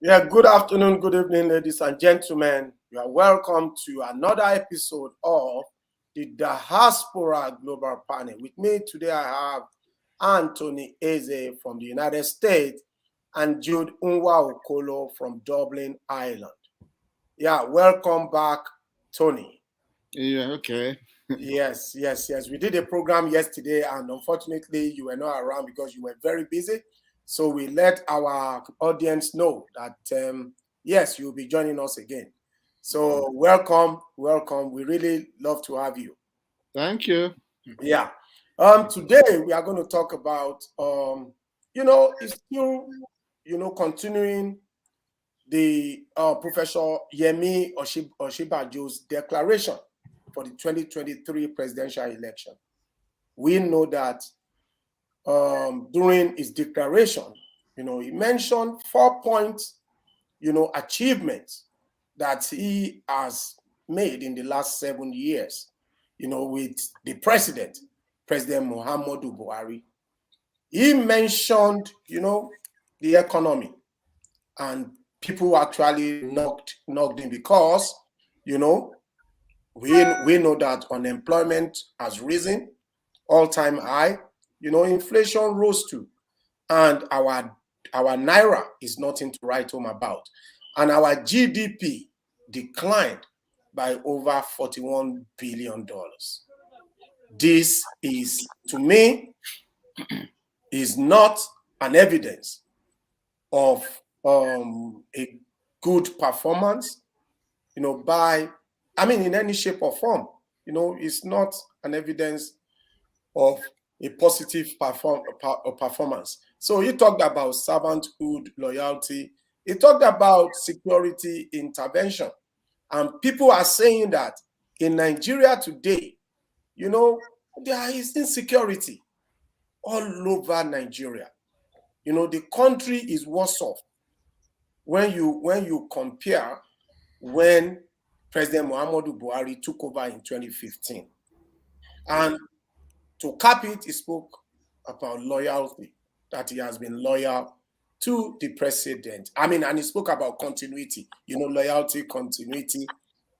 Yeah, good afternoon, good evening, ladies and gentlemen. You are welcome to another episode of the Diaspora Global Panel. With me today, I have Anthony Eze from the United States and Jude Unwa Okolo from Dublin, Ireland. Yeah, welcome back, Tony. Yeah, okay. Yes. We did a program yesterday, and unfortunately, you were not around because you were very busy. So we let our audience know that yes, you'll be joining us again. So welcome. We really love to have you. Thank you. Yeah. Today we are going to talk about it's still continuing the Professor Yemi Oshibajo's declaration for the 2023 presidential election. We know that during his declaration, he mentioned 4 points, achievements that he has made in the last 7 years, with the President Muhammadu Buhari. He mentioned, the economy, and people actually knocked in because, we know that unemployment has risen, all-time high. Inflation rose too, and our naira is nothing to write home about, and our GDP declined by over $41 billion. This is, to me, is not an evidence of a good performance, in any shape or form. It's not an evidence of a positive performance. So he talked about servanthood, loyalty. He talked about security intervention. And people are saying that in Nigeria today, there is insecurity all over Nigeria. The country is worse off when you compare when President Muhammadu Buhari took over in 2015. And to cap it, he spoke about loyalty, that he has been loyal to the president. And he spoke about continuity, loyalty, continuity,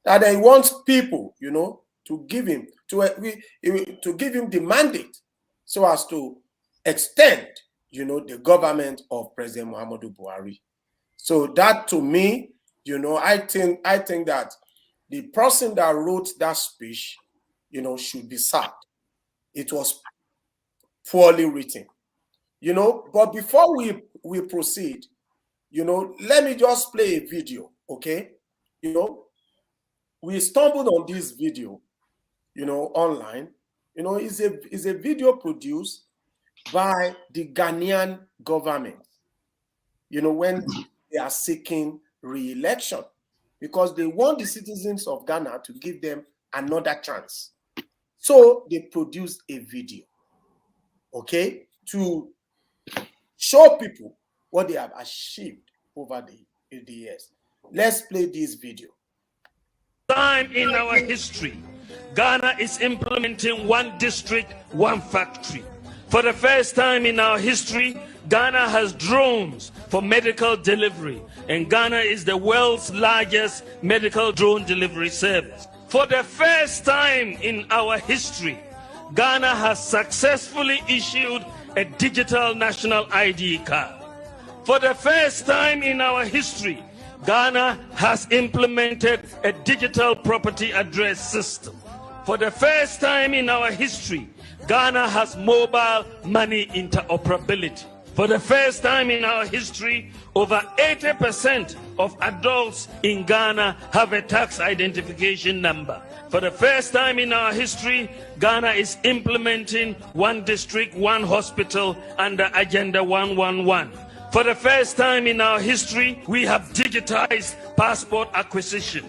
that he wants people, to give him the mandate so as to extend, the government of President Muhammadu Buhari. So that, to me, I think that the person that wrote that speech, should be sacked. It was poorly written, but before we proceed, let me just play a video, okay? We stumbled on this video, online. It's a video produced by the Ghanaian government, when they are seeking re-election, because they want the citizens of Ghana to give them another chance. So they produced a video, okay, to show people what they have achieved over the years. Let's play this video. Time in our history, Ghana is implementing one district, one factory. For the first time in our history, Ghana has drones for medical delivery, and Ghana is the world's largest medical drone delivery service. For the first time in our history, Ghana has successfully issued a digital national ID card. For the first time in our history, Ghana has implemented a digital property address system. For the first time in our history, Ghana has mobile money interoperability. For the first time in our history, over 80% of adults in Ghana have a tax identification number. For the first time in our history, Ghana is implementing one district, one hospital under Agenda 111. For the first time in our history, we have digitized passport acquisition.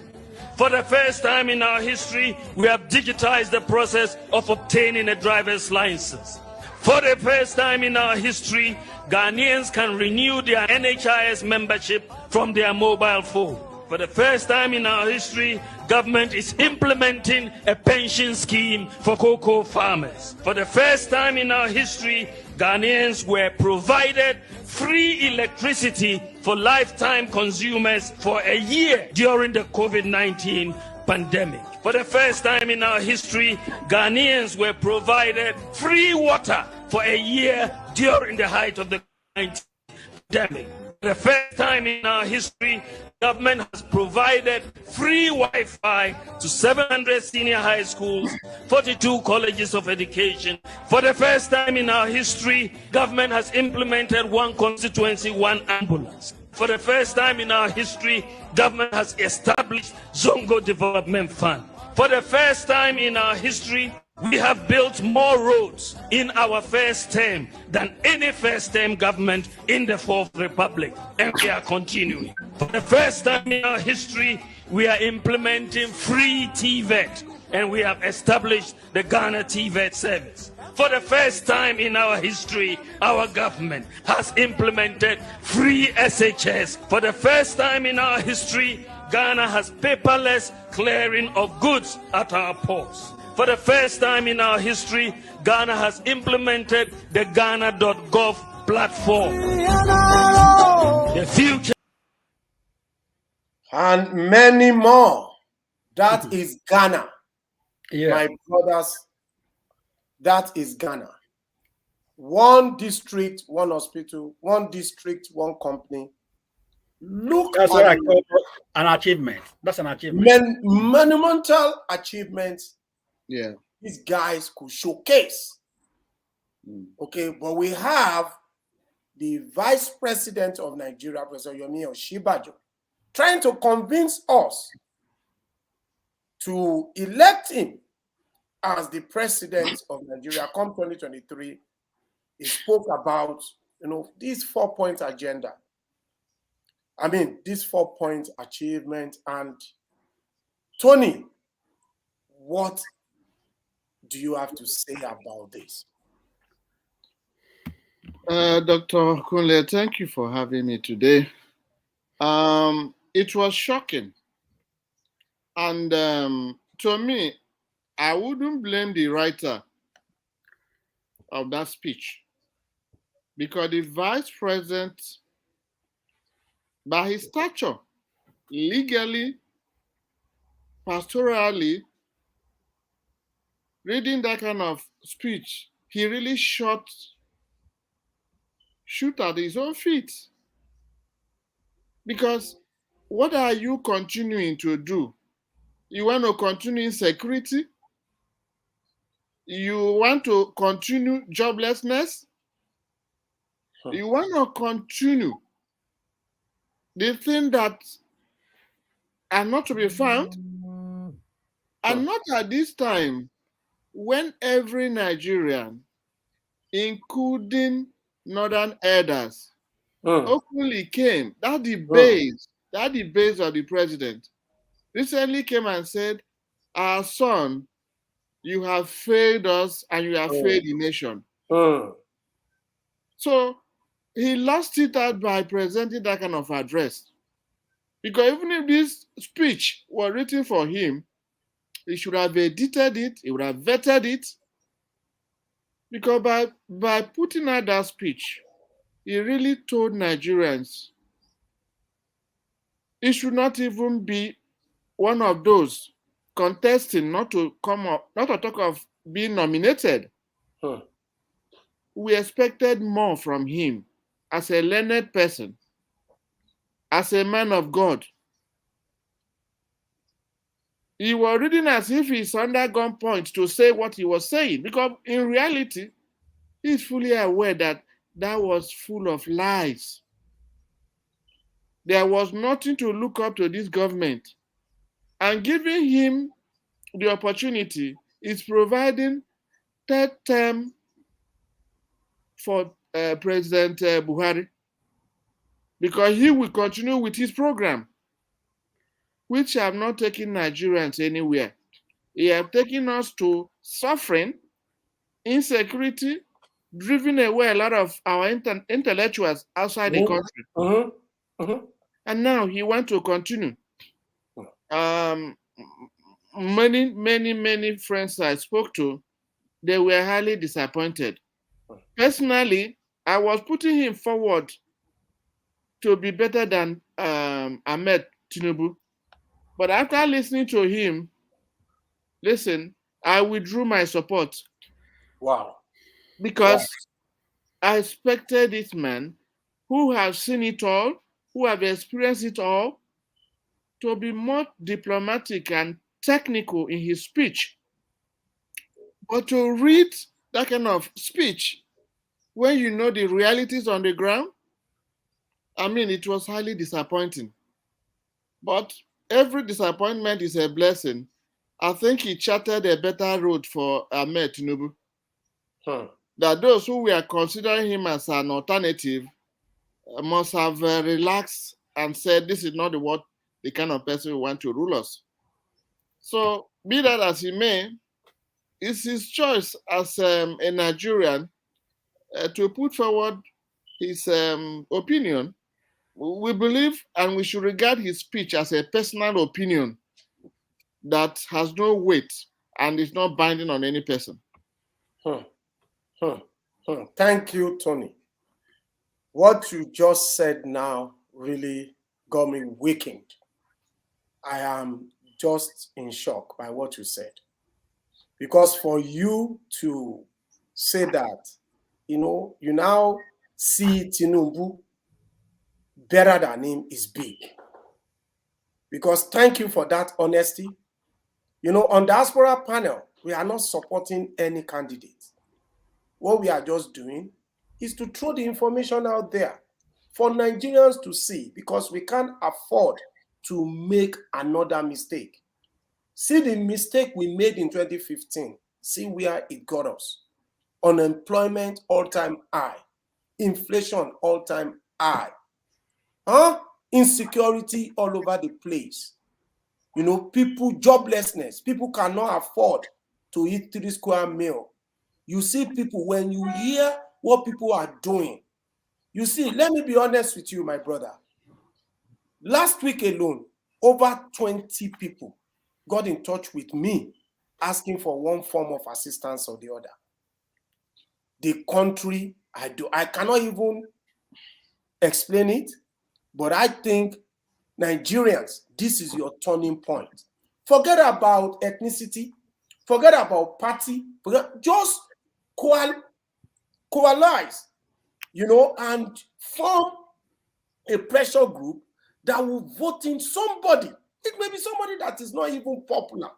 For the first time in our history, we have digitized the process of obtaining a driver's license. For the first time in our history, Ghanaians can renew their NHIS membership from their mobile phone. For the first time in our history, government is implementing a pension scheme for cocoa farmers. For the first time in our history, Ghanaians were provided free electricity for lifetime consumers for a year during the COVID-19 pandemic. For the first time in our history, Ghanaians were provided free water for a year during the height of the COVID-19 pandemic. For the first time in our history, government has provided free Wi-Fi to 700 senior high schools, 42 colleges of education. For the first time in our history, government has implemented one constituency, one ambulance. For the first time in our history, government has established Zongo Development Fund. For the first time in our history, we have built more roads in our first term than any first term government in the Fourth Republic, and we are continuing. For the first time in our history, we are implementing free TVET, and we have established the Ghana TVET service. For the first time in our history, our government has implemented free SHS. For the first time in our history, Ghana has paperless clearing of goods at our ports. For the first time in our history, Ghana has implemented the Ghana.gov platform. The future. And many more. That is Ghana. Yeah. My brothers, that is Ghana. One district, one hospital, one district, one company. Look That's at what I call an achievement. That's an achievement. monumental achievements Yeah. these guys could showcase. Okay, but we have the Vice President of Nigeria, Professor Yomi Osinbajo, trying to convince us to elect him as the president of Nigeria come 2023. He spoke about, this 4-point agenda. I mean, this 4-point achievement. And Tony, what do you have to say about this? Dr. Kunle, thank you for having me today. It was shocking. And to me, I wouldn't blame the writer of that speech, because the vice president, by his stature, legally, pastorally, reading that kind of speech, he really shoot at his own feet. Because what are you continuing to do? You want to continue insecurity? You want to continue joblessness? You want to continue the things that are not to be found? And not at this time when every Nigerian, including northern elders, openly came. That the base of the president recently came and said, our son, you have failed us and you have failed the nation. So he lost it out by presenting that kind of address. Because even if this speech were written for him, he should have edited it, he would have vetted it. Because by putting out that speech, he really told Nigerians he should not even be one of those contesting, not to talk of being nominated. We expected more from him as a learned person, as a man of God. He was reading as if he's under gunpoint to say what he was saying, because in reality, he's fully aware that that was full of lies. There was nothing to look up to this government. And giving him the opportunity is providing third term for President Buhari, because he will continue with his program, which have not taken Nigerians anywhere. He have taken us to suffering, insecurity, driven away a lot of our intellectuals outside the country. And now he wants to continue. Many friends I spoke to, they were highly disappointed. Personally, I was putting him forward to be better than Ahmed Tinubu. But after listening to him, listen, I withdrew my support. Wow. Because I expected this man who has seen it all, who have experienced it all, to be more diplomatic and technical in his speech. But to read that kind of speech when you know the realities on the ground, I mean, it was highly disappointing. But every disappointment is a blessing. I think he charted a better road for Ahmed Tinubu. That those who were considering him as an alternative must have relaxed and said, this is not the kind of person we want to rule us. So, be that as he may, it's his choice as a Nigerian to put forward his opinion. We believe and we should regard his speech as a personal opinion that has no weight and is not binding on any person. Thank you, Tony. What you just said now really got me wakened. I am just in shock by what you said. Because for you to say that, you now see Tinubu better than him is big. Because thank you for that honesty. On Diaspora Panel, we are not supporting any candidate. What we are just doing is to throw the information out there for Nigerians to see, because we can't afford to make another mistake. See the mistake we made in 2015. See where it got us. Unemployment all-time high. Inflation all-time high. Insecurity all over the place. People, joblessness. People cannot afford to eat 3 square meal. You see people, when you hear what people are doing, you see, let me be honest with you, my brother. Last week alone, over 20 people got in touch with me asking for one form of assistance or the other. The country, I cannot even explain it, but I think Nigerians, this is your turning point. Forget about ethnicity, forget about party, just coalesce, and form a pressure group that will vote in somebody. It may be somebody that is not even popular,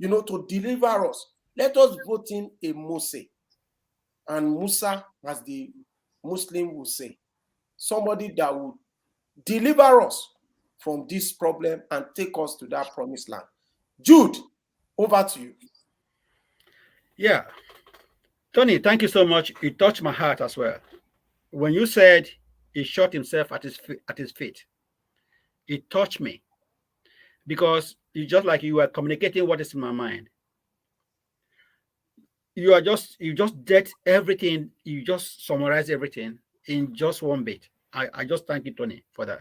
to deliver us. Let us vote in a Mose. And Musa, as the Muslim will say, somebody that will deliver us from this problem and take us to that promised land. Jude, over to you. Yeah. Tony, thank you so much. It touched my heart as well. When you said he shot himself at his feet, it touched me, because it's just like you were communicating what is in my mind. You just did everything. You just summarize everything in just one bit. I just thank you, Tony, for that.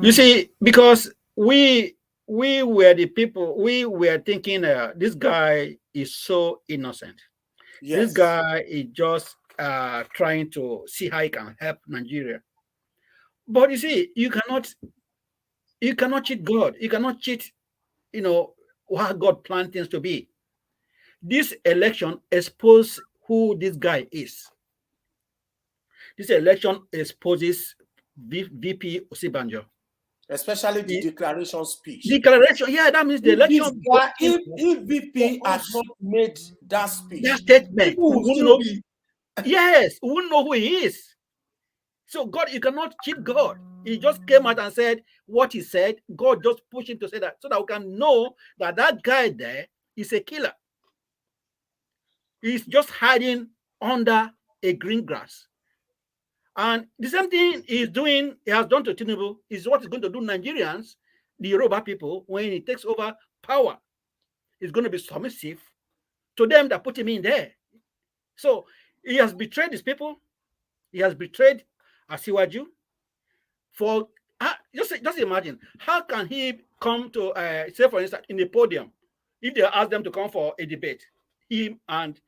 You see, because we were the people, we were thinking this guy is so innocent. Yes. This guy is just trying to see how he can help Nigeria. But you see, you cannot cheat God. You cannot cheat, how God planned things to be. This election exposed who this guy is. This election exposes VP Osibanjo. Especially the declaration speech. Declaration, yeah, that means the election. If VP has not made that speech, that statement, yes, we won't know who he is. So God, you cannot cheat God. He just came out and said what he said. God just pushed him to say that, so that we can know that that guy there is a killer. He's just hiding under a green grass. And the same thing he has done to Tinubu, is what he's going to do Nigerians, the Yoruba people, when he takes over power. He's going to be submissive to them that put him in there. So he has betrayed his people. He has betrayed Asiwaju. For just imagine, how can he come to say, for instance, in the podium, if they ask them to come for a debate, him and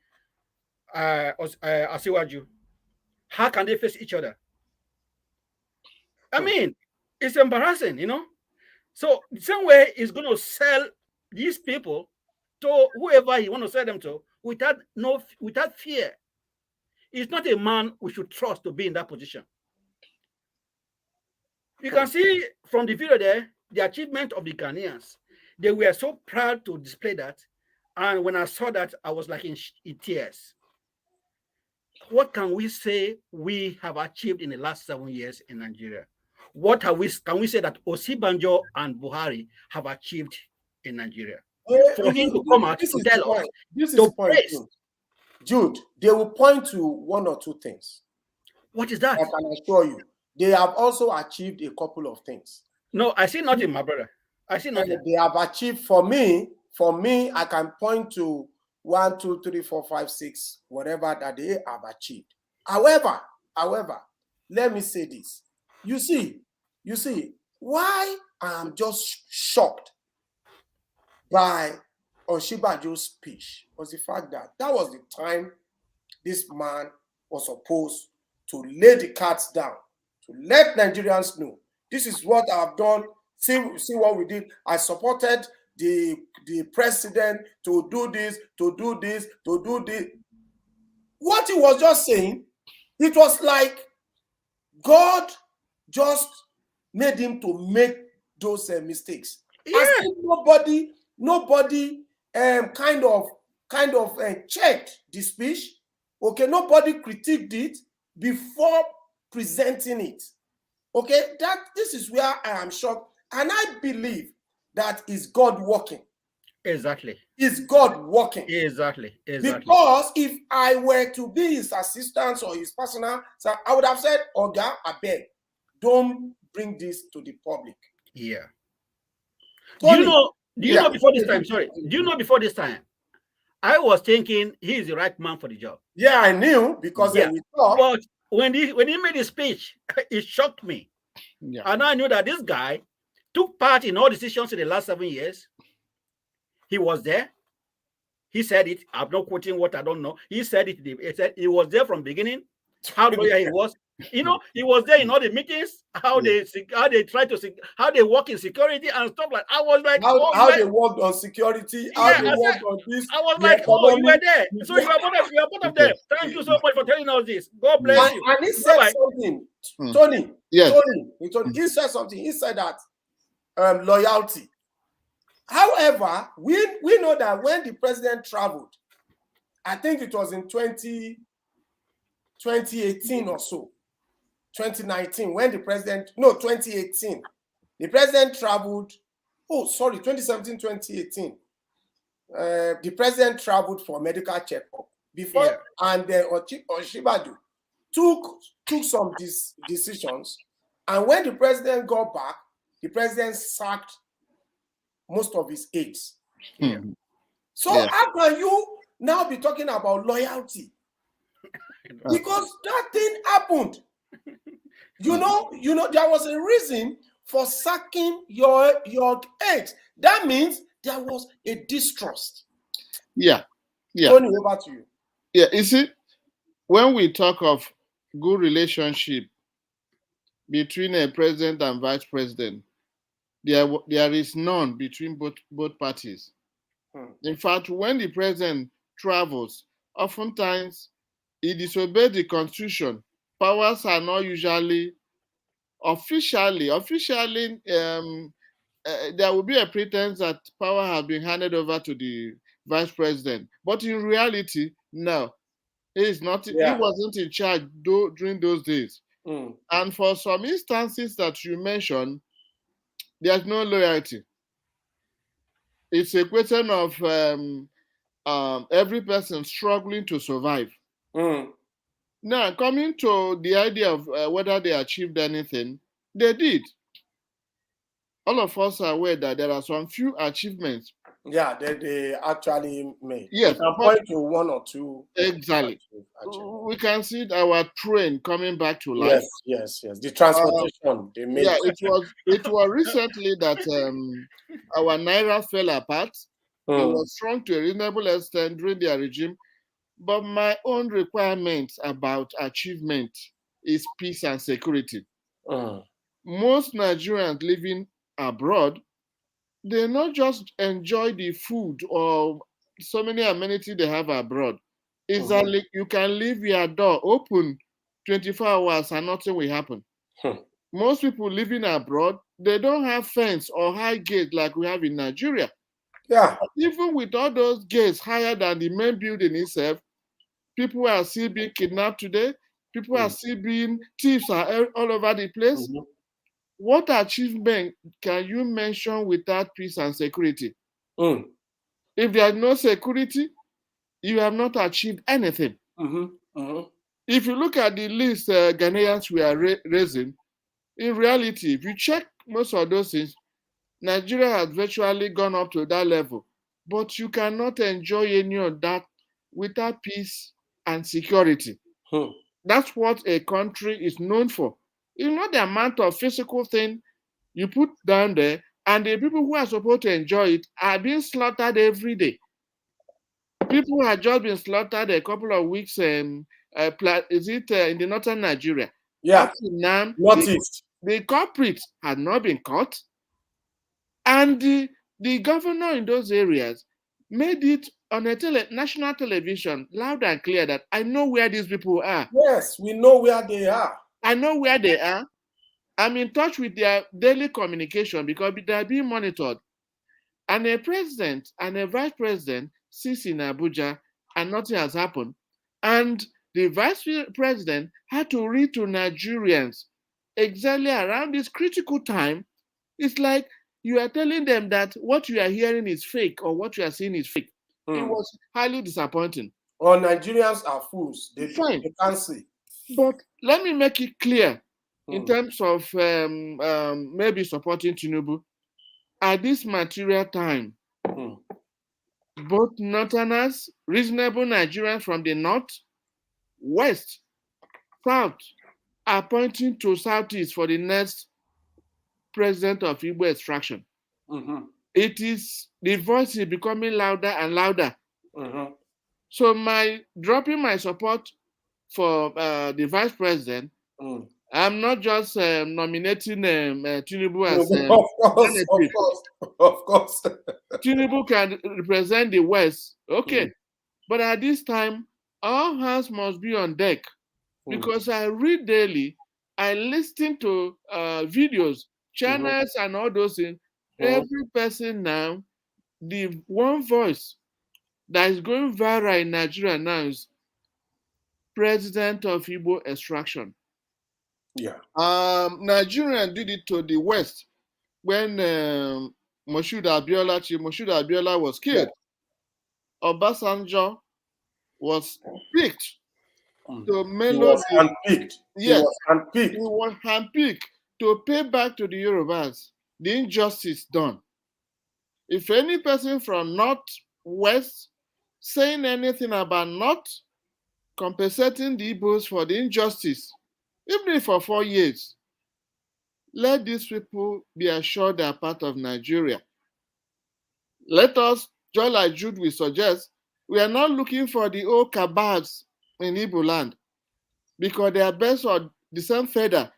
Asiwaju, how can they face each other? I mean, it's embarrassing, you know. So the same way he's going to sell these people to whoever he want to sell them to without fear. He's not a man we should trust to be in that position. You can see from the video there the achievement of the Ghanaians. They were so proud to display that, and when I saw that, I was like in tears. What can we say we have achieved in the last 7 years in Nigeria? What can we say that Osibanjo and Buhari have achieved in Nigeria? For him to come out to tell us, this is the point, Jude, they will point to one or two things. What is that? I can assure you. They have also achieved a couple of things. No, I see nothing, my brother. I see nothing. They have achieved, for me, I can point to 1, 2, 3, 4, 5, 6, whatever that they have achieved. However, let me say this. You see, why I am just shocked by Oshibajo's speech was the fact that was the time this man was supposed to lay the cards down, to let Nigerians know, this is what I've done, see what we did. I supported the president to do this, to do this, to do this. What he was just saying, it was like God just made him to make those mistakes. Yeah. As if nobody kind of checked the speech. Okay, nobody critiqued it before presenting it. Okay, this is where I am shocked, and I believe that is God working. Exactly. Is God working? Exactly. Because if I were to be his assistant or his personal, so I would have said, Oga, I beg, don't bring this to the public. Yeah. Tony, do you know before this time? Sorry. Do you know before this time? I was thinking he is the right man for the job. Yeah, I knew because we talked. But when he made his speech, it shocked me. Yeah. And I knew that this guy took part in all decisions in the last 7 years. He was there. He said it. I'm not quoting what I don't know. He said it. He said he was there from the beginning. How loyal he was. You know, he was there in all the meetings. How they work in security and stuff like. I was like, how they worked on security. How they worked on this. I was like, oh, you were there. So you are both of them. Thank you so much for telling us this. God bless you. And he said something, Tony. Yes. Tony. He said something. He said that loyalty. However, we know that when the president traveled, I think it was in 2018 or so, 2019, when 2018, the president traveled, 2017, 2018, the president traveled for medical checkup before, and then Oshibaju took some decisions, and when the president got back, the president sacked most of his aides. So how can you now be talking about loyalty? Because that thing happened. You know, there was a reason for sacking your aides. That means there was a distrust. Yeah. Tony, over to you. Yeah, you see, when we talk of good relationship between a president and vice president, there is none between both parties. In fact, when the president travels, oftentimes he disobeys the constitution. Powers are not usually officially. There will be a pretense that power has been handed over to the vice president, but in reality, no, he is not. He wasn't in charge during those days. And for some instances that you mentioned, there's no loyalty. It's a question of every person struggling to survive. Now, coming to the idea of whether they achieved anything, they did. All of us are aware that there are some few achievements. Yeah, they actually made. Yes, we can point to one or two. Exactly. We can see our train coming back to life. Yes. The transportation they made. Yeah, it was recently that our naira fell apart. It was strong to a reasonable extent during their regime, But my own requirements about achievement is peace and security. Most Nigerians living abroad, they not just enjoy the food or so many amenities they have abroad. It's like you can leave your door open 24 hours and nothing will happen. Most people living abroad, they don't have fence or high gate like we have in Nigeria. Yeah. Even with all those gates higher than the main building itself, people are still being kidnapped today. People are still being thieves are all over the place. What achievement can you mention without peace and security? If there is no security, you have not achieved anything. If you look at the list Ghanaians we are raising, in reality, if you check most of those things, Nigeria has virtually gone up to that level. But you cannot enjoy any of that without peace and security. That's what a country is known for. It's not the amount of physical thing you put down there, and the people who are supposed to enjoy it are being slaughtered every day. People have just been slaughtered a couple of weeks. Is it in the northern Nigeria? Yeah. Up to now, Northeast. the culprits had not been caught, and the governor in those areas made it on a national television loud and clear that I know where these people are. Yes, we know where they are. I know where they are. I'm in touch with their daily communication because they're being monitored. And a president and a vice president sits in Abuja and nothing has happened. And the vice president had to read to Nigerians exactly around this critical time. It's like you are telling them that what you are hearing is fake or what you are seeing is fake. It was highly disappointing. Well, Nigerians are fools. They can't see. But let me make it clear in terms of maybe supporting Tinubu. At this material time, both Northerners, reasonable Nigerians from the north, west, south, are pointing to Southeast for the next president of Igbo extraction. It is, the voice is becoming louder and louder. So dropping my support for the vice president, I'm not just nominating Tinubu as of course. Tinubu can represent the West, okay. But at this time, all hands must be on deck because I read daily, I listen to videos, channels, and all those things. Every person now, the one voice that is going viral in Nigeria now is president of Igbo extraction. Yeah. Nigerians did it to the West when Moshood Abiola was killed. Obasanjo was picked to mellow. He was handpicked. Yes, he was handpicked to pay back to the Yorubas the injustice done. If any person from North, West saying anything about not compensating the Igbos for the injustice, even for 4 years, let these people be assured they are part of Nigeria. Let us, just like Jude will suggest, we are not looking for the old kababs in Igbo land because they are based on the same feather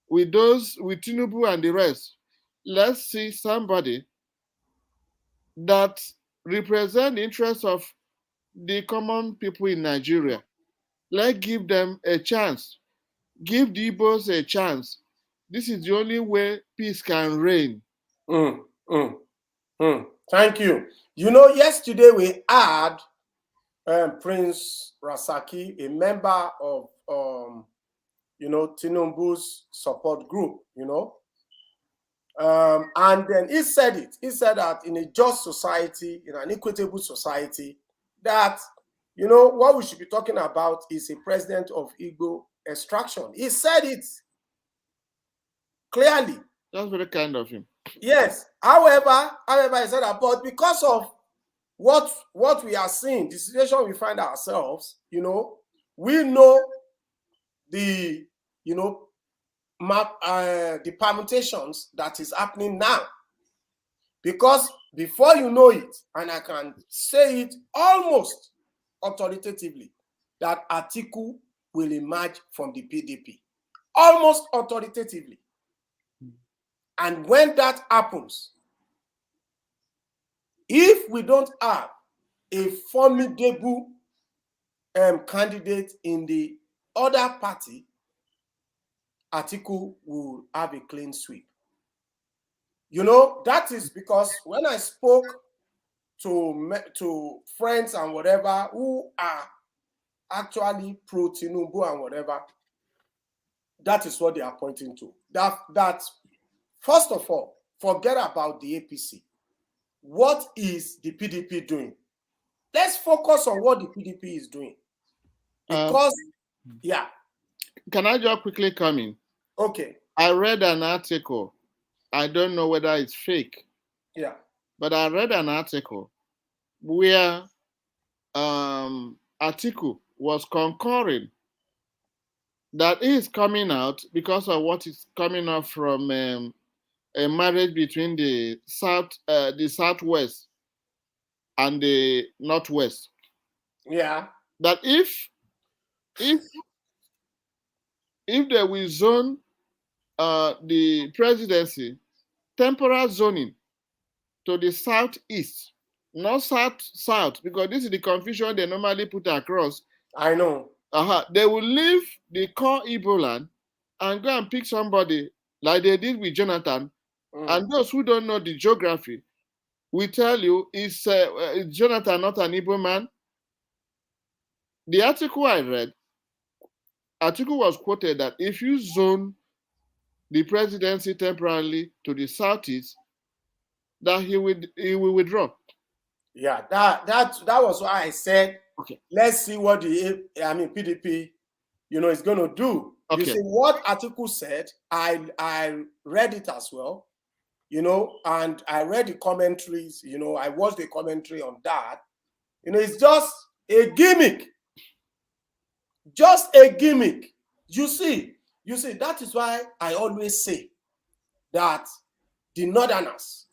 with those, with Tinubu and the rest. Let's see somebody that represents the interests of the common people in Nigeria. Let's give them a chance. Give the Igbos a chance. This is the only way peace can reign. Thank you. You know, yesterday we had Prince Rasaki, a member of, Tinubu's support group, and then he said it. He said that in a just society, in an equitable society, that, what we should be talking about is a president of Igbo extraction. He said it clearly. That's very kind of him. Yes. However, he said that, but because of what we are seeing, the situation we find ourselves, we know the the permutations that is happening now. Because before you know it, and I can say it almost authoritatively that Atiku will emerge from the PDP. Almost authoritatively. And when that happens, if we don't have a formidable candidate in the other party, Atiku will have a clean sweep. You know, that is because when I spoke to friends and whatever who are actually pro Tinubu and whatever, that is what they are pointing to. That first of all, forget about the APC. What is the PDP doing? Let's focus on what the PDP is doing. Because, yeah. Can I just quickly come in? Okay. I read an article. I don't know whether it's fake. Yeah. But I read an article where Atiku was concurring that he is coming out because of what is coming out from a marriage between the southwest and the northwest. Yeah. That if they will zone the presidency, temporal zoning to the southeast, not south, because this is the confusion they normally put across. I know. They will leave the core Igbo land and go and pick somebody like they did with Jonathan. And those who don't know the geography, we tell you, is Jonathan not an Igbo man? The article I read, article was quoted that if you zone the presidency temporarily to the southeast, that he will withdraw. Yeah, that was why I said, okay, let's see what the PDP, is going to do. Okay. You see what Atiku said. I read it as well, and I read the commentaries. I watched the commentary on that. It's just a gimmick. Just a gimmick. You see, that is why I always say that the Northerners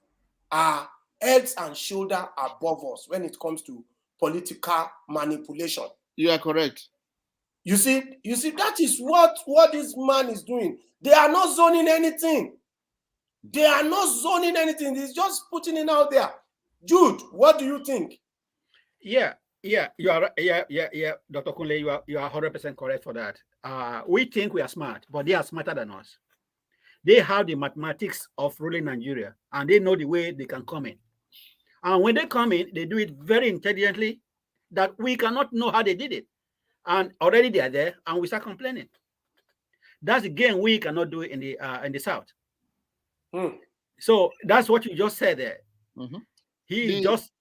are heads and shoulders above us when it comes to political manipulation. You are correct. You see, that is what this man is doing. They are not zoning anything. They are not zoning anything. He's just putting it out there. Jude, what do you think? Yeah, you are. Yeah, Dr. Kunle, you are 100% correct for that. We think we are smart, but they are smarter than us. They have the mathematics of ruling Nigeria, and they know the way they can come in. And when they come in, they do it very intelligently that we cannot know how they did it. And already they are there, and we start complaining. That's the game we cannot do in the South. So that's what you just said there. He just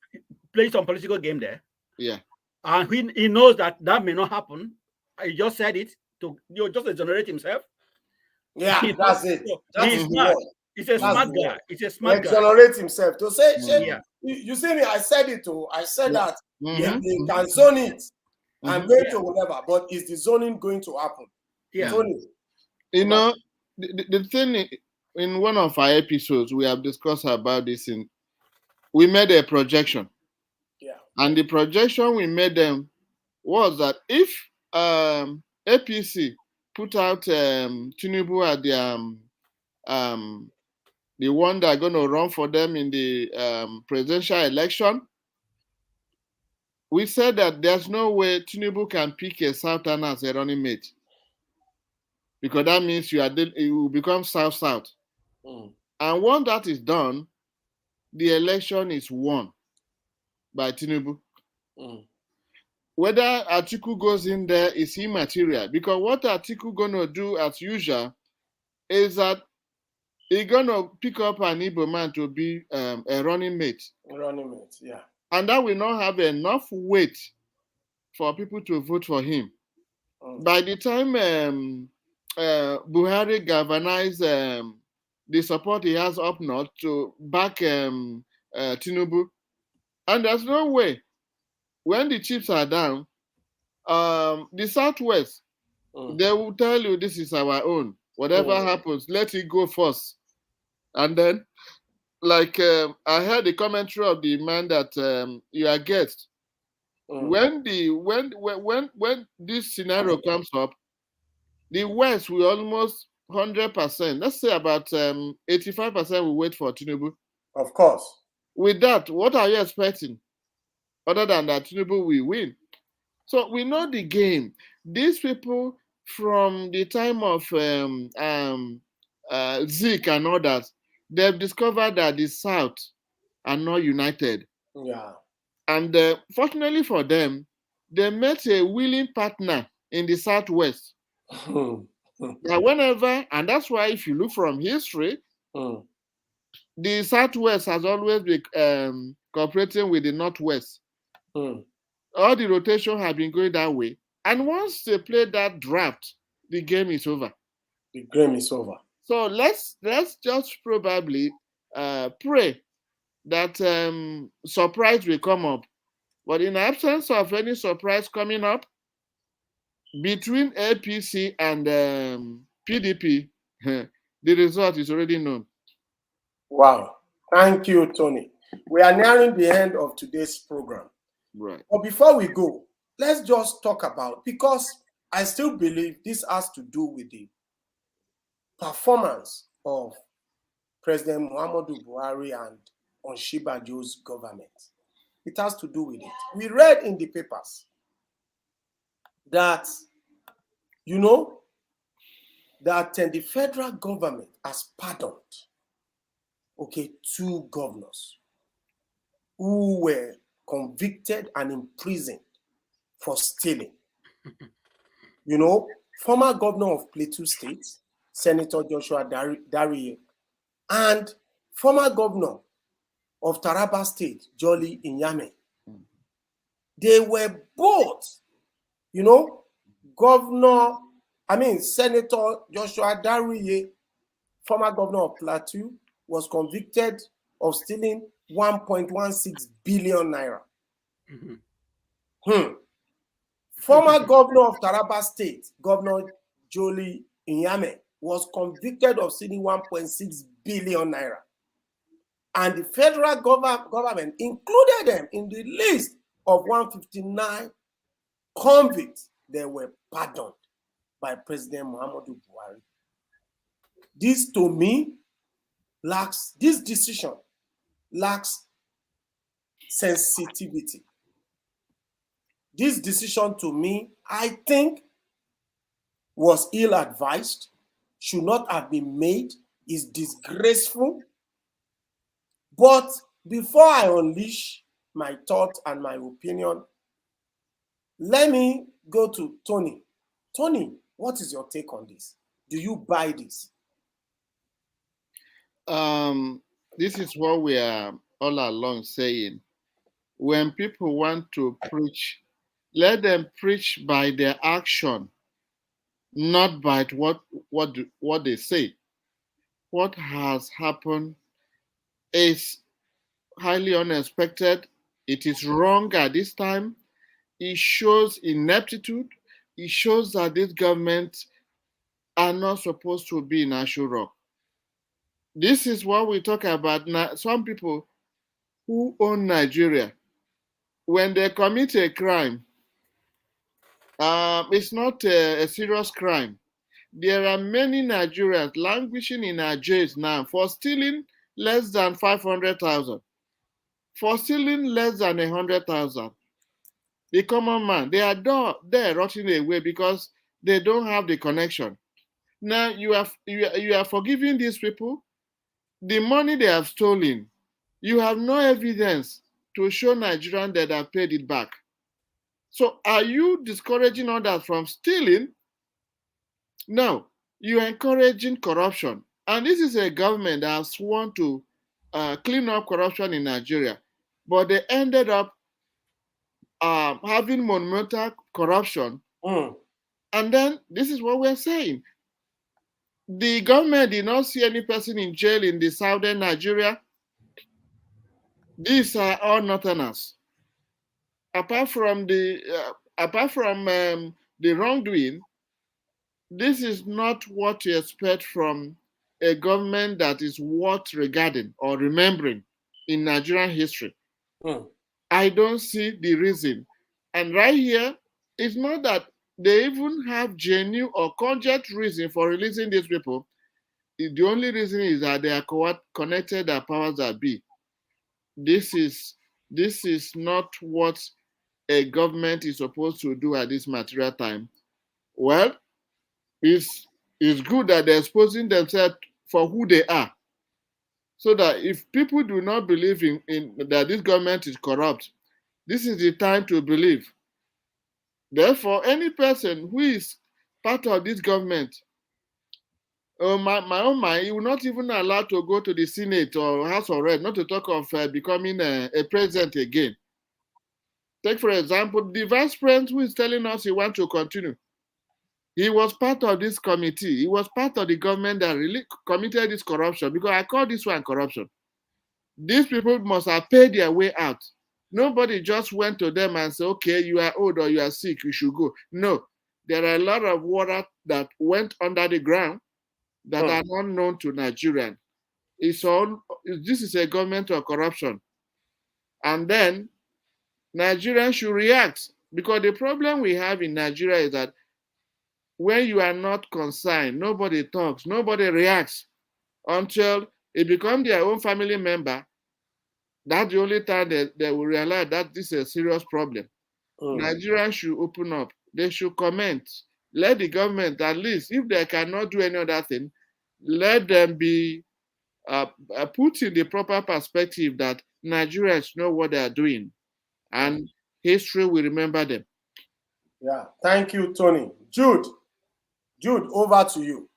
played some political game there. Yeah. And he knows that may not happen. He just said it to just exonerate himself. Yeah, that's it. He's smart. He's a smart guy. He's a smart guy. Exonerate himself to say, you see me, I said it too. I said that they can zone it and make it whatever, but is the zoning going to happen? Yeah. The thing in one of our episodes, we have discussed about this. We made a projection. Yeah. And the projection we made them was that if APC put out Tinubu at the one that are going to run for them in the presidential election, we said that there's no way Tinubu can pick a Southerner as a running mate, because that means it will become South-South. And once that is done, the election is won by Tinubu. Whether Atiku goes in there is immaterial, because what Atiku gonna do as usual is that he's gonna pick up an Igbo man to be a running mate. Running mate, yeah. And that will not have enough weight for people to vote for him. By the time Buhari galvanized the support he has up north to back Tinubu, and there's no way, when the chips are down, the Southwest, they will tell you this is our own. Whatever happens, let it go first. And then, like I heard the commentary of the man that you are guest, When this scenario comes up, the West will almost 100%, let's say about 85% will wait for Tinubu. Of course. With that, what are you expecting? Other than that, Tinubu will win. So we know the game. These people from the time of Zeke and others, they've discovered that the South are not united. Yeah. And fortunately for them, they met a willing partner in the Southwest. Now, whenever, and that's why if you look from history, the Southwest has always been cooperating with the Northwest. All the rotation have been going that way. And once they play that draft, the game is over. The game is over. So let's just probably pray that surprise will come up. But in absence of any surprise coming up, between APC and PDP, the result is already known. Wow. Thank you, Tony. We are nearing the end of today's program. Right. But before we go, let's just talk about, because I still believe this has to do with the performance of President Muhammadu Buhari and Osinbajo's government. It has to do with it. We read in the papers that, that the federal government has pardoned, two governors who were convicted and imprisoned for stealing. Former governor of Plateau State, Senator Joshua Dariye, and former governor of Taraba State, Jolly Inyame. They were both, Senator Joshua Dariye, former governor of Plateau, was convicted of stealing 1.16 billion naira. Former governor of Taraba State, Governor Jolly Inyame, was convicted of stealing 1.6 billion naira. And the federal government included them in the list of 159 convicts that were pardoned by President Muhammadu Buhari. This, to me, this decision lacks sensitivity. This decision, to me, I think, was ill-advised, should not have been made, is disgraceful. But before I unleash my thought and my opinion, let me go to Tony. Tony, what is your take on this? Do you buy this? This is what we are all along saying. When people want to preach, let them preach by their action, not by what they say. What has happened is highly unexpected. It is wrong at this time. It shows ineptitude. It shows that this government are not supposed to be in Aso Rock. This is what we talk about now. Some people who own Nigeria, when they commit a crime, it's not a serious crime. There are many Nigerians languishing in our jails now for stealing less than 500,000, for stealing less than 100,000. The common man, they are there rotting away because they don't have the connection. Now you are forgiving these people the money they have stolen. You have no evidence to show Nigerians that have paid it back. So are you discouraging others from stealing? No, you are encouraging corruption. And this is a government that has sworn to clean up corruption in Nigeria, but they ended up having monumental corruption. And then this is what we're saying. The government did not see any person in jail in the southern Nigeria. These are all northerners. Apart from the wrongdoing, this is not what you expect from a government that is worth regarding or remembering in Nigerian history. I don't see the reason And right here, it's not that they even have genuine or cogent reason for releasing these people. The only reason is that they are connected to powers that be. This is not what a government is supposed to do at this material time. Well, it's good that they're exposing themselves for who they are, so that if people do not believe in that this government is corrupt, this is the time to believe. Therefore, any person who is part of this government, my own mind, he will not even allow to go to the Senate or House of Reps, not to talk of becoming a president again. Take, for example, the vice president who is telling us he wants to continue. He was part of this committee. He was part of the government that really committed this corruption, because I call this one corruption. These people must have paid their way out. Nobody just went to them and said, okay, you are old or you are sick, you should go. No, there are a lot of water that went under the ground that are not known to Nigerians. This is a government of corruption. And then Nigerians should react, because the problem we have in Nigeria is that when you are not concerned, nobody talks, nobody reacts until it becomes their own family member. That's the only time they will realize that this is a serious problem. Nigerians should open up. They should comment. Let the government, at least, if they cannot do any other thing, let them be put in the proper perspective that Nigerians know what they are doing, and history will remember them. Yeah, thank you, Tony. Jude, over to you.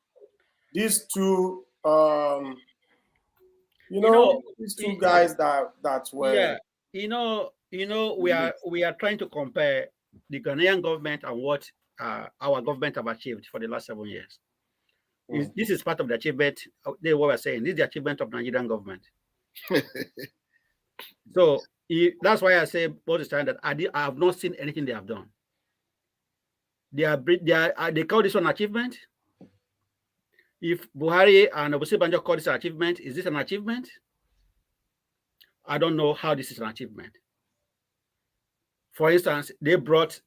These two, these two guys that were. Yeah, we are trying to compare the Ghanaian government and what our government have achieved for the last 7 years. This is part of the achievement. What we're saying, this is the achievement of Nigerian government. So that's why I say both the time that I have not seen anything they have done. They call this one achievement. If Buhari and Obasanjo call this an achievement, is this an achievement? I don't know how this is an achievement. For instance, they brought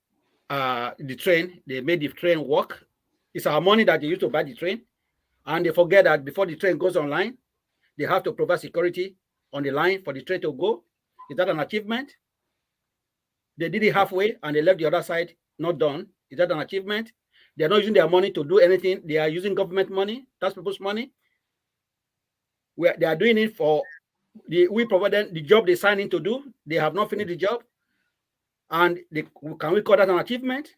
the train. They made the train work. It's our money that they used to buy the train. And they forget that before the train goes online, they have to provide security on the line for the train to go. Is that an achievement? They did it halfway and they left the other side not done. Is that an achievement? They're not using their money to do anything. They are using government money, tax people's money. They are doing it for we provide them the job they signed in to do. They have not finished the job. And can we call that an achievement?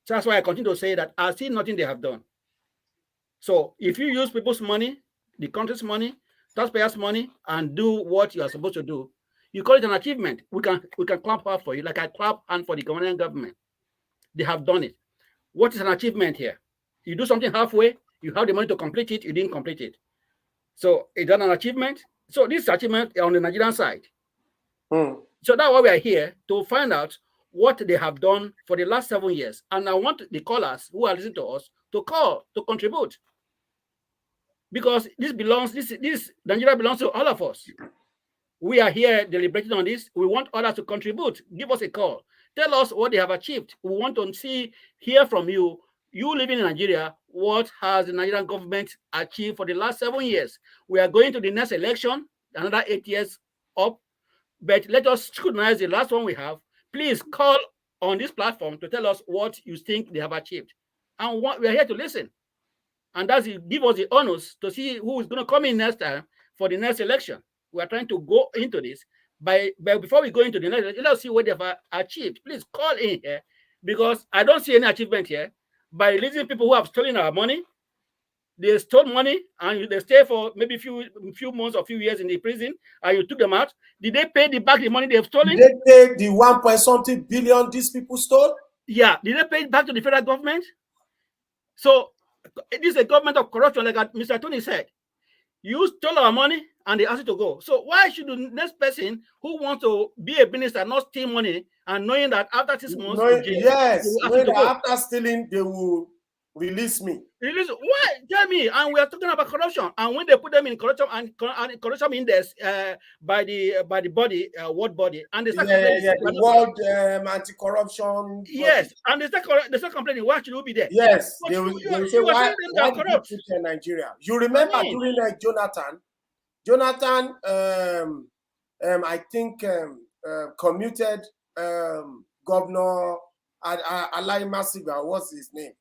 So that's why I continue to say that I see nothing they have done. So if you use people's money, the country's money, taxpayers' money, and do what you are supposed to do, you call it an achievement. We can clap out for you, like I clap hand for the Ghanaian government. They have done it. What is an achievement here? You do something halfway, you have the money to complete it, you didn't complete it. So is that an achievement? So this achievement on the Nigerian side. So that's why we are here, to find out what they have done for the last 7 years. And I want the callers who are listening to us to call, to contribute. Because this Nigeria belongs to all of us. We are here deliberating on this. We want others to contribute. Give us a call. Tell us what they have achieved. We want to hear from you. You living in Nigeria, what has the Nigerian government achieved for the last 7 years? We are going to the next election, another 8 years up. But let us scrutinize the last one we have. Please call on this platform to tell us what you think they have achieved. And we are here to listen. And that's give us the honors to see who is going to come in next time for the next election. We are trying to go into this. But before we go into the next election, let's see what they have achieved. Please call in here, because I don't see any achievement here. By releasing people who have stolen our money, they stole money and they stay for maybe few months or few years in the prison, and you took them out. Did they pay back the money they've stolen? Did they pay the 1.something billion these people stole? Yeah. Did they pay it back to the federal government? So it is a government of corruption, like Mr. Tony said. You stole our money and they asked you to go. So why should the next person who wants to be a minister not steal money, and knowing that after 6 months, yes, after stealing they will Release me. Release why? Tell me. And we are talking about corruption. And when they put them in corruption and corruption index by the body, world body, and they start the World Anti-Corruption. Yes, and they start complaining. Why should we be there? Yes, But they will say why did you put in Nigeria? You remember during Jonathan, I think commuted Governor Alai Masiga, what's his name?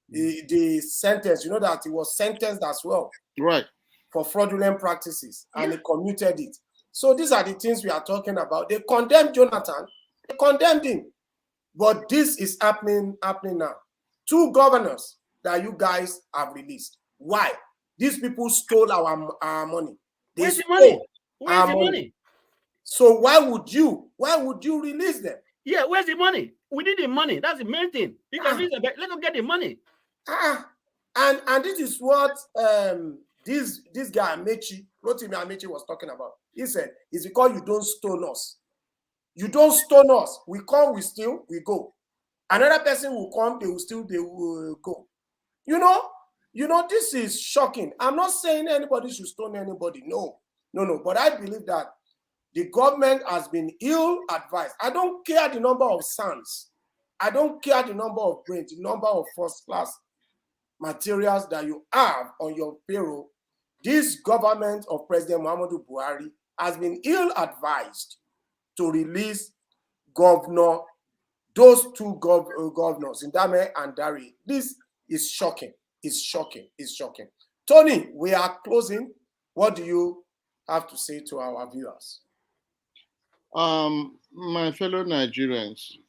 The sentence, you know that he was sentenced as well, right, for fraudulent practices, and he commuted it. So these are the things we are talking about. They condemned Jonathan, they condemned him, but this is happening now. 2 governors that you guys have released. Why? These people stole our money. They Where's the money? Where's the money? So why would you release them? Yeah, where's the money? We need the money. That's the main thing. Because let them get the money. And this is what this guy Rotimi Amechi was talking about. He said, it's because you don't stone us. You don't stone us. We come, we steal, we go. Another person will come, they will steal, they will go. You know, this is shocking. I'm not saying anybody should stone anybody. No. But I believe that the government has been ill-advised. I don't care the number of sons. I don't care the number of brains, the number of first-class materials that you have on your payroll. This government of President Muhammadu Buhari has been ill-advised to release those 2 governors, Ndame and Dari. This is shocking. It's shocking. Tony, we are closing. What do you have to say to our viewers? My fellow Nigerians,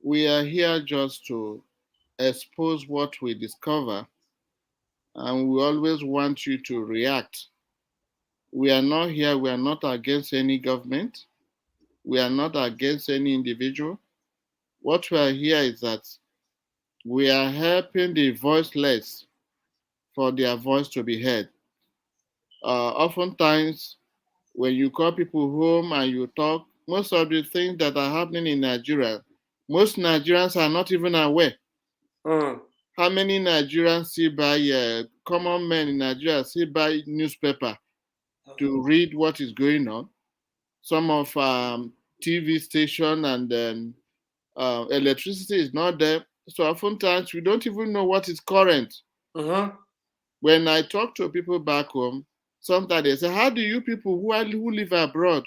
we are here just to expose what we discover, and we always want you to react. We are not here, we are not against any government. We are not against any individual. What we are here is that we are helping the voiceless for their voice to be heard. Oftentimes, when you call people home and you talk, most of the things that are happening in Nigeria, most Nigerians are not even aware. How many Nigerians see by common men in Nigeria see by newspaper to read what is going on? Some of TV station and electricity is not there. So oftentimes we don't even know what is current. When I talk to people back home, sometimes they say, how do you people who live abroad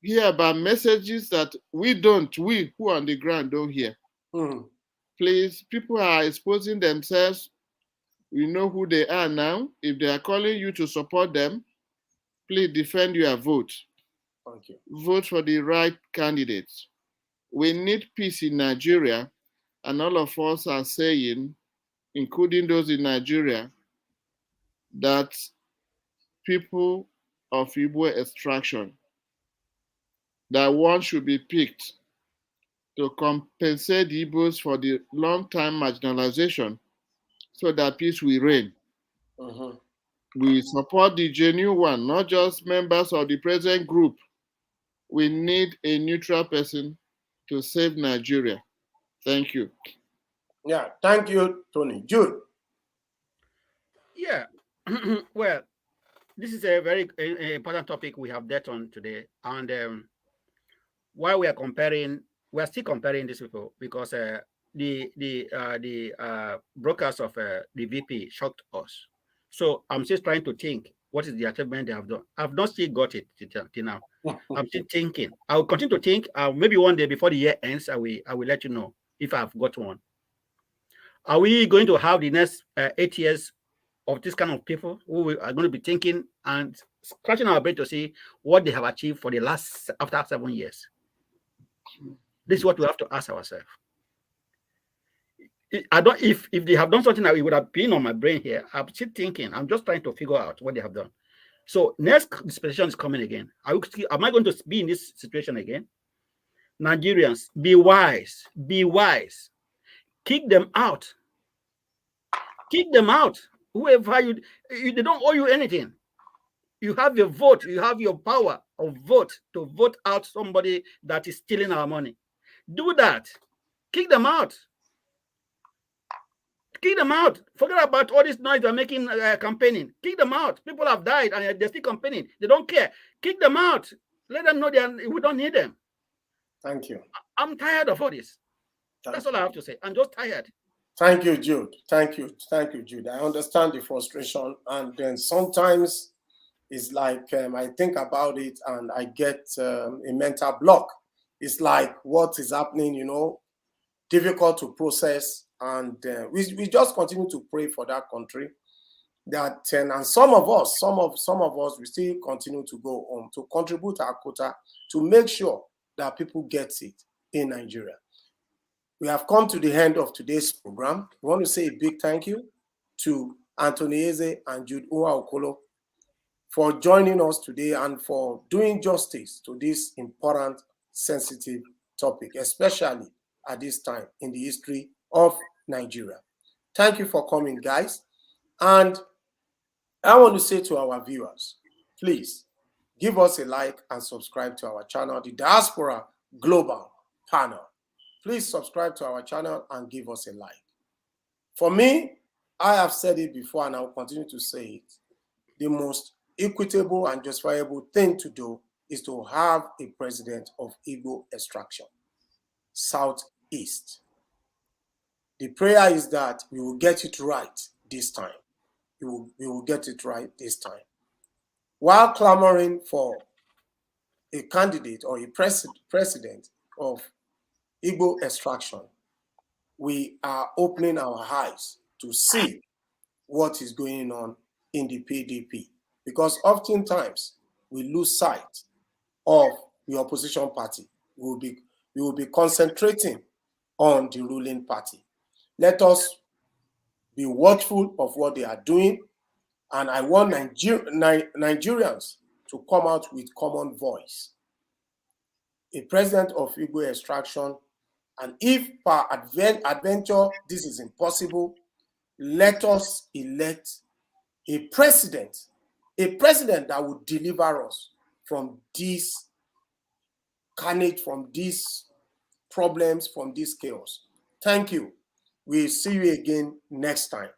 hear about messages that we who are on the ground don't hear? Please, people are exposing themselves. We know who they are now. If they are calling you to support them, please defend your vote. Thank you. Vote for the right candidates. We need peace in Nigeria, and all of us are saying, including those in Nigeria, that people of Igbo extraction, that one should be picked to compensate the Igbos for the long-time marginalization so that peace will reign. We support the genuine one, not just members of the present group. We need a neutral person to save Nigeria. Thank you. Yeah, thank you, Tony. Jude. Yeah, well, this is a very important topic we have dealt on today. And while we are still comparing these people because the broadcast of the VP shocked us. So I'm just trying to think, what is the achievement they have done? I've not still got it till now. I'm still thinking. I will continue to think. Maybe one day before the year ends, I will let you know if I've got one. Are we going to have the next 8 years of this kind of people who are going to be thinking and scratching our brain to see what they have achieved for the last after 7 years? This is what we have to ask ourselves. I don't. If they have done something that it would have been on my brain here, I'm still thinking. I'm just trying to figure out what they have done. So next dispensation is coming again. Am I going to be in this situation again? Nigerians, be wise. Be wise. Kick them out. Kick them out. Whoever they don't owe you anything. You have your vote. You have your power of vote to vote out somebody that is stealing our money. Do that. Kick them out. Kick them out. Forget about all this noise they're making campaigning. Kick them out. People have died and they're still campaigning. They don't care. Kick them out. Let them know we don't need them. Thank you. I'm tired of all this. That's all I have to say. I'm just tired. Thank you, Jude. Thank you, Jude. I understand the frustration, and then sometimes it's like I think about it and I get a mental block. It's like what is happening, difficult to process, and we just continue to pray for that country. That and some of us, we still continue to go home to contribute our quota to make sure that people get it in Nigeria. We have come to the end of today's program. We want to say a big thank you to Anthony Eze and Jude Nwaokolo for joining us today and for doing justice to this important, sensitive topic, especially at this time in the history of Nigeria. Thank you for coming, guys. And I want to say to our viewers, please give us a like and subscribe to our channel, the Diaspora Global Panel. Please subscribe to our channel and give us a like. For me, I have said it before and I will continue to say it. The most equitable and justifiable thing to do is to have a president of Igbo extraction, Southeast. The prayer is that we will get it right this time. We will get it right this time. While clamoring for a candidate or a president of Igbo extraction, we are opening our eyes to see what is going on in the PDP, because oftentimes we lose sight of the opposition party. We will be concentrating on the ruling party. Let us be watchful of what they are doing, and I want Nigerians to come out with common voice. A president of Igbo extraction, and if per adventure this is impossible, let us elect a president that will deliver us from this carnage, from these problems, from this chaos. Thank you. We'll see you again next time.